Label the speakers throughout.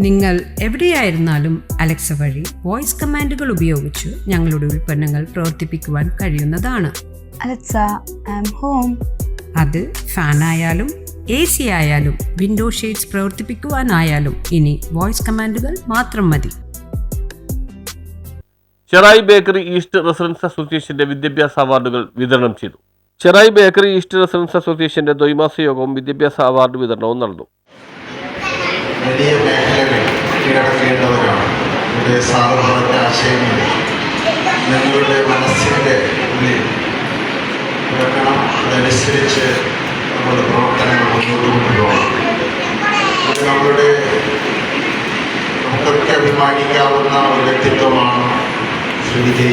Speaker 1: നിങ്ങൾ എവിടെയായിരുന്നാലും അലക്സ വഴി വോയിസ് കമാൻഡുകൾ ഉപയോഗിച്ച് ഞങ്ങളുടെ ഉൽപ്പന്നങ്ങൾ പ്രവർത്തിപ്പിക്കുവാൻ കഴിയുന്നതാണ്.
Speaker 2: Alexa, I'm home.
Speaker 1: അത് ഫാനായാലും AC ആയാലും വിൻഡോ ഷെയ്ഡ്സ് പ്രവർത്തിപ്പിക്കുവാനായാലും ഇനി വോയിസ് കമാൻഡുകൾ മാത്രം മതി.
Speaker 3: ചെറായി ബേക്കറി ഈസ്റ്റ് റെസിഡൻസ് അസോസിയേഷന്റെ വിദ്യാഭ്യാസ അവാർഡുകൾ വിതരണം ചെയ്തു. ചെറായി ബേക്കറി ഈസ്റ്റ് റെസിഡൻസ് അസോസിയേഷന്റെ ദ്വൈമാസ യോഗവും വിദ്യാഭ്യാസ അവാർഡ് വിതരണവും നടന്നു.
Speaker 4: വലിയ മേഖലകൾ കീഴടക്കേണ്ടവരാണ്. ഇവിടെ സാധാരണ ആശയങ്ങൾ നിങ്ങളുടെ മനസ്സിൻ്റെ ഉള്ളിൽ കിടക്കണം. അതനുസരിച്ച് നമ്മുടെ പ്രവർത്തനങ്ങൾ മുന്നോട്ട് കൊണ്ടുപോകണം. അത് നമുക്കൊക്കെ അഭിമാനിക്കാവുന്ന ഒരു വ്യക്തിത്വമാണ് ശ്രീ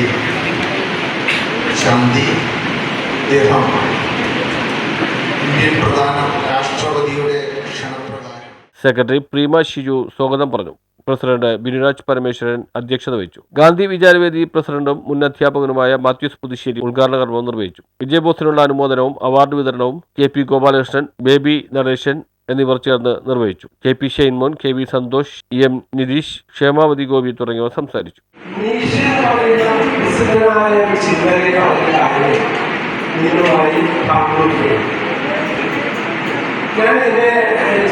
Speaker 4: ശാന്തി. അദ്ദേഹം ഇന്ത്യൻ പ്രധാന രാഷ്ട്രപതിയുടെ ക്ഷണപ്രകാരം
Speaker 3: സെക്രട്ടറി പ്രീമ ഷിജു സ്വാഗതം പറഞ്ഞു. പ്രസിഡന്റ് ബിനുരാജ് പരമേശ്വരൻ അധ്യക്ഷത വഹിച്ചു. ഗാന്ധി വിചാരവേദി പ്രസിഡന്റും മുൻ അധ്യാപകനുമായ മാത്യൂസ് പുതുശ്ശേരി ഉദ്ഘാടന കർമ്മം നിർവഹിച്ചു. വിജയബോസിനുള്ള അനുമോദനവും അവാർഡ് വിതരണവും KP ഗോപാലകൃഷ്ണൻ, ബേബി നടേശൻ എന്നിവർ ചേർന്ന് നിർവഹിച്ചു. KP ഷെയ്ൻമോൻ, KV Santhosh, EM Nitish, Kshemavathi Gopi തുടങ്ങിയവർ സംസാരിച്ചു.
Speaker 5: ഞാൻ എൻ്റെ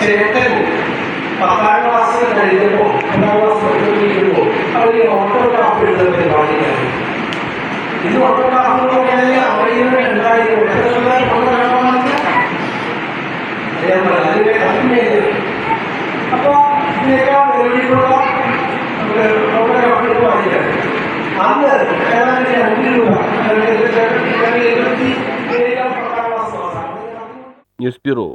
Speaker 5: ചേട്ടൻ 10ാം ക്ലാസ് കഴിഞ്ഞപ്പോൾ 10ാം ക്ലാസ് പഠിക്കുമ്പോൾ അവർ ഓട്ടോഗ്രാഫ് എഴുതുന്ന പരിപാടിയാണ്. ഇത് ഓട്ടോഗ്രാഫ് എന്ന് പറഞ്ഞാൽ 1000 2000 അപ്പോൾ ഇതിനേക്കാൾ വേണ്ടിയിട്ടുള്ള ഓട്ടോഗ്രാഫ് പരിപാടിയാണ്. അന്ന് ഏതാണ്ട് 2 രൂപ
Speaker 3: ന്യൂസ് ബ്യൂറോ